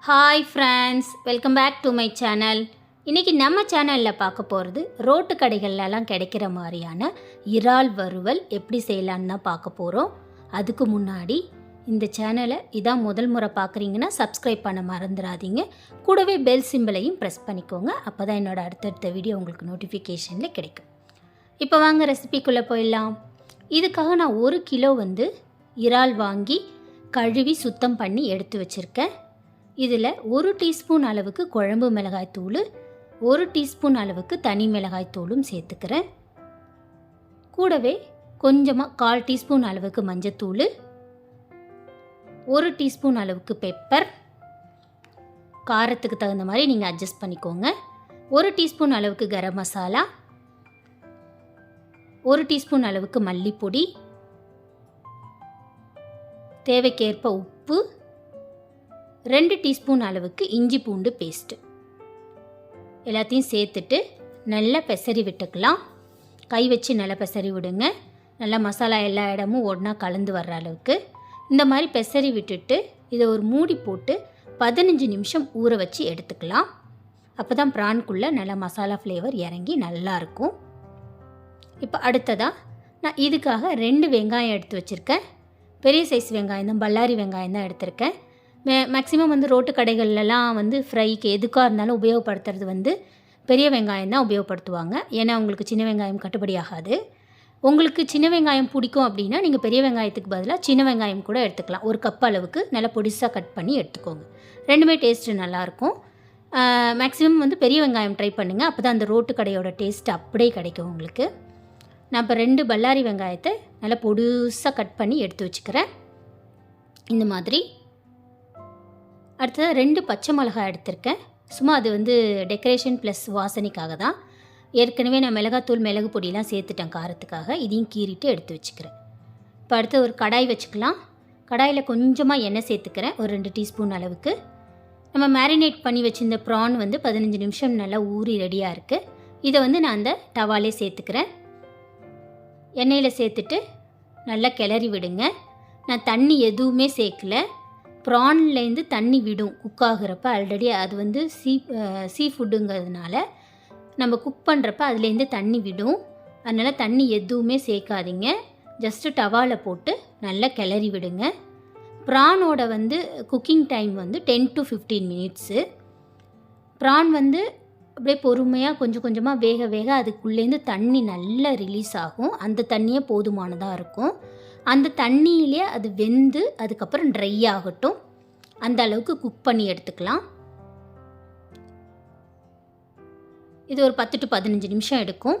Hi friends, welcome back to my channel. இன்றைக்கி நம்ம சேனலில் பார்க்க போகிறது ரோட்டு கடைகள்லாம் கிடைக்கிற மாதிரியான இறால் வறுவல் எப்படி செய்யலான்னு தான் பார்க்க போகிறோம். அதுக்கு முன்னாடி இந்த சேனலை இதான் முதல் முறை பார்க்குறீங்கன்னா சப்ஸ்கிரைப் பண்ண மறந்துடாதீங்க. கூடவே பெல் சிம்பிளையும் ப்ரெஸ் பண்ணிக்கோங்க. அப்போ தான் என்னோடய அடுத்தடுத்த வீடியோ உங்களுக்கு நோட்டிஃபிகேஷனில் கிடைக்கும். இப்போ வாங்க ரெசிபிக்குள்ளே போயிடலாம். இதுக்காக நான் 1 கிலோ இறால் வாங்கி கழுவி சுத்தம் பண்ணி எடுத்து வச்சுருக்கேன். இதில் 1 டீஸ்பூன் அளவுக்கு குழம்பு மிளகாய் தூள், 1 டீஸ்பூன் அளவுக்கு தனி மிளகாய் தூளும் சேர்த்துக்கிறேன். கூடவே கொஞ்சமாக 1/4 டீஸ்பூன் அளவுக்கு மஞ்சத்தூள், 1 டீஸ்பூன் அளவுக்கு பெப்பர், காரத்துக்கு தகுந்த மாதிரி நீங்கள் அட்ஜஸ்ட் பண்ணிக்கோங்க. 1 டீஸ்பூன் அளவுக்கு கரம் மசாலா, 1 டீஸ்பூன் அளவுக்கு மல்லிப்பொடி, தேவைக்கேற்ப உப்பு, 2 டீஸ்பூன் அளவுக்கு இஞ்சி பூண்டு பேஸ்ட்டு எல்லாத்தையும் சேர்த்துட்டு நல்லா பெசரி விட்டுக்கலாம். கை வச்சு நல்லா பெசரி விடுங்க. நல்லா மசாலா எல்லா இடமும் ஒன்றா கலந்து வர்ற அளவுக்கு இந்த மாதிரி பெசரி விட்டுட்டு இதை ஒரு மூடி போட்டு 15 நிமிஷம் ஊற வச்சு எடுத்துக்கலாம். அப்போ தான் ப்ரான்குள்ளே நல்லா மசாலா ஃப்ளேவர் இறங்கி நல்லாயிருக்கும். இப்போ அடுத்ததாக நான் இதுக்காக 2 வெங்காயம் எடுத்து வச்சுருக்கேன். பெரிய சைஸ் வெங்காயம் தான், பல்லாரி வெங்காயம் தான் எடுத்திருக்கேன். மேக்ஸிமம் ரோட்டு கடைகள்லாம் ஃப்ரைக்கு எதுக்காக இருந்தாலும் உபயோகப்படுத்துறது பெரிய வெங்காயம் தான் உபயோகப்படுத்துவாங்க. ஏன்னா உங்களுக்கு சின்ன வெங்காயம் கட்டுப்படி ஆகாது. உங்களுக்கு சின்ன வெங்காயம் பிடிக்கும் அப்படின்னா நீங்கள் பெரிய வெங்காயத்துக்கு பதிலாக சின்ன வெங்காயம் கூட எடுத்துக்கலாம். 1 கப் அளவுக்கு நல்லா பொடிசாக கட் பண்ணி எடுத்துக்கோங்க. ரெண்டுமே டேஸ்ட்டு நல்லாயிருக்கும். மேக்ஸிமம் பெரிய வெங்காயம் ட்ரை பண்ணுங்கள். அப்போ தான் அந்த ரோட்டு கடையோட டேஸ்ட்டு அப்படியே கிடைக்கும் உங்களுக்கு. நான் இப்போ 2 பல்லாரி வெங்காயத்தை நல்லா பொடிசாக கட் பண்ணி எடுத்து வச்சுக்கிறேன். இந்த மாதிரி அடுத்தது 2 பச்சை மிளகாய் எடுத்திருக்கேன். சும்மா அது டெக்கரேஷன் ப்ளஸ் வாசனைக்காக தான். ஏற்கனவே நான் மிளகாத்தூள் மிளகு பொடியெலாம் சேர்த்துட்டேன் காரத்துக்காக. இதையும் கீறிட்டு எடுத்து வச்சுக்கிறேன். இப்போ அடுத்து ஒரு கடாய் வச்சுக்கலாம். கடாயில் கொஞ்சமாக எண்ணெய் சேர்த்துக்கிறேன், ஒரு 2 டீஸ்பூன் அளவுக்கு. நம்ம மேரினேட் பண்ணி வச்சுருந்த ப்ரான் 15 நிமிஷம் நல்லா ஊறி ரெடியாக இருக்குது. இதை நான் அந்த டவாலே சேர்த்துக்கிறேன். எண்ணெயில் சேர்த்துட்டு நல்லா கிளறி விடுங்க. நான் தண்ணி எதுவுமே சேர்க்கல. ப்ரான்லேருந்து தண்ணி விடும் குக் ஆகிறப்ப. ஆல்ரெடி அது சீ ஃபுட்டுங்கிறதுனால நம்ம குக் பண்ணுறப்ப அதுலேருந்து தண்ணி விடும். அதனால் தண்ணி எதுவுமே சேர்க்காதீங்க. ஜஸ்ட்டு டவாவில் போட்டு நல்லா கிளறி விடுங்க. ப்ரானோட cooking time 10 to 15 minutes. Prawn அப்படியே பொறுமையாக கொஞ்சம் கொஞ்சமாக வேக வேக அதுக்குள்ளேருந்து தண்ணி நல்லா ரிலீஸ் ஆகும். அந்த தண்ணியே போதுமானதாக இருக்கும். அந்த தண்ணியிலே அது வெந்து அதுக்கப்புறம் ட்ரை ஆகட்டும். அந்த அளவுக்கு குக் பண்ணி எடுத்துக்கலாம். இது ஒரு 10 to 15 நிமிஷம் எடுக்கும்.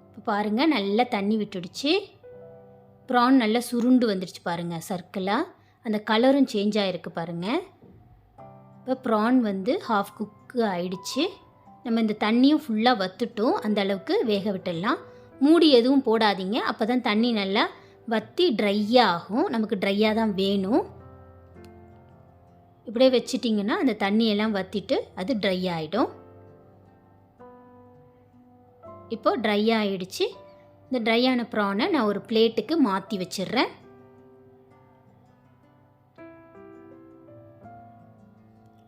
இப்போ பாருங்கள், நல்லா தண்ணி விட்டுடுச்சு. ப்ரான் நல்லா சுருண்டு வந்துடுச்சு பாருங்கள், சர்க்கிளாக. அந்த கலரும் சேஞ்ச் ஆகிருக்கு பாருங்கள். இப்போ ப்ரான் ஹாஃப் குக்கு ஆயிடுச்சு. நம்ம இந்த தண்ணியும் ஃபுல்லாக வற்றிட்டோம். அந்த அளவுக்கு வேக விட்டுடலாம். மூடி எதுவும் போடாதீங்க. அப்போ தான் தண்ணி நல்லா வற்றி ட்ரையாக ஆகும். நமக்கு ட்ரையாக தான் வேணும். இப்படியே வச்சிட்டிங்கன்னா அந்த தண்ணியெல்லாம் வற்றிட்டு அது ட்ரை ஆகிடும். இப்போது ட்ரை ஆகிடுச்சு. இந்த ட்ரையான ப்ரானை நான் ஒரு பிளேட்டுக்கு மாற்றி வச்சிடுறேன்.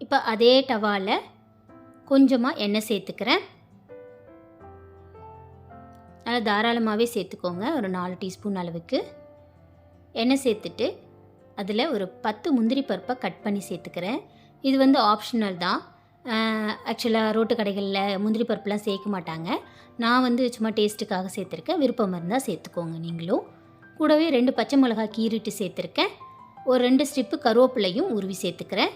இப்போ அதே டவாவில் கொஞ்சமாக எண்ணெய் சேர்த்துக்கிறேன். நல்லா தாராளமாகவே சேர்த்துக்கோங்க. ஒரு 4 டீஸ்பூன் அளவுக்கு எண்ணெய் சேர்த்துட்டு அதில் ஒரு 10 முந்திரி பருப்பை கட் பண்ணி சேர்த்துக்கிறேன். இது ஆப்ஷனல் தான். ஆக்சுவலாக ரோட்டு கடைகளில் முந்திரி பருப்புலாம் சேர்க்க மாட்டாங்க. நான் சும்மா டேஸ்ட்டுக்காக சேர்த்துருக்கேன். விருப்பம் இருந்தால் சேர்த்துக்கோங்க நீங்களும். கூடவே 2 பச்சை மிளகாய் கீறிட்டு சேர்த்துருக்கேன். ஒரு 2 ஸ்ட்ரிப்பு கருவேப்பிலையும் உருவி சேர்த்துக்கிறேன்.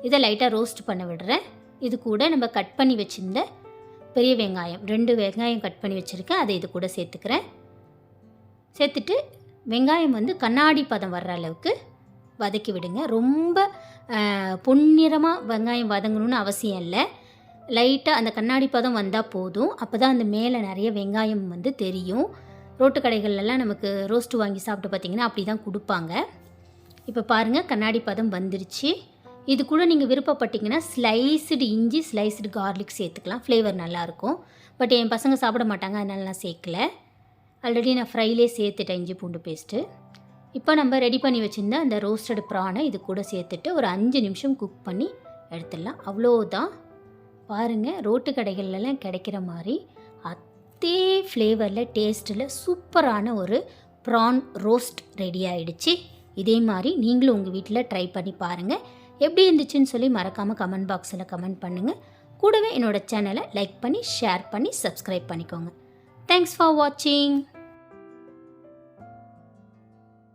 இதை லைட்டாக ரோஸ்ட் பண்ண விடுறேன். இது கூட நம்ம கட் பண்ணி வச்சுருந்த பெரிய வெங்காயம் 2 வெங்காயம் கட் பண்ணி வச்சுருக்கேன். அதை இது கூட சேர்த்துக்கிறேன். சேர்த்துட்டு வெங்காயம் கண்ணாடி பதம் வர்ற அளவுக்கு வதக்கி விடுங்க. ரொம்ப பொன்னிறமாக வெங்காயம் வதங்கணும்னு அவசியம் இல்லை. லைட்டாக அந்த கண்ணாடி பதம் வந்தால் போதும். அப்போ தான் அந்த மேலே நிறைய வெங்காயம் தெரியும். ரோட்டு கடைகள்லாம் நமக்கு ரோஸ்ட்டு வாங்கி சாப்பிட்டு பார்த்திங்கன்னா அப்படி தான் கொடுப்பாங்க. இப்போ பாருங்கள், கண்ணாடி பதம் வந்துருச்சு. இது கூட நீங்கள் விருப்பப்பட்டிங்கன்னா ஸ்லைஸ்டு இஞ்சி, ஸ்லைஸ்டு கார்லிக் சேர்த்துக்கலாம். ஃப்ளேவர் நல்லாயிருக்கும். பட் என் பசங்க சாப்பிட மாட்டாங்க, அதனால நான் சேர்க்கல. ஆல்ரெடி நான் ஃப்ரைலே சேர்த்துட்டேன் இஞ்சி பூண்டு பேஸ்ட்டு. இப்போ நம்ம ரெடி பண்ணி வச்சுருந்த அந்த ரோஸ்டட் ப்ரானை இது கூட சேர்த்துட்டு ஒரு 5 நிமிஷம் குக் பண்ணி எடுத்துடலாம். அவ்வளோதான். பாருங்கள், ரோட்டு கடைகள்லாம் கிடைக்கிற மாதிரி அதே ஃப்ளேவரில் டேஸ்ட்டில் சூப்பரான ஒரு ப்ரான் ரோஸ்ட் ரெடி ஆகிடுச்சு. இதே மாதிரி நீங்களும் உங்கள் வீட்டில் ட்ரை பண்ணி பாருங்கள். எப்படி இருந்துச்சுன்னு சொல்லி மறக்காமல் கமெண்ட் பாக்ஸில் கமெண்ட் பண்ணுங்கள். கூடவே என்னோடய சேனலை லைக் பண்ணி ஷேர் பண்ணி சப்ஸ்கிரைப் பண்ணிக்கோங்க. தேங்க்ஸ் ஃபார் வாட்சிங்.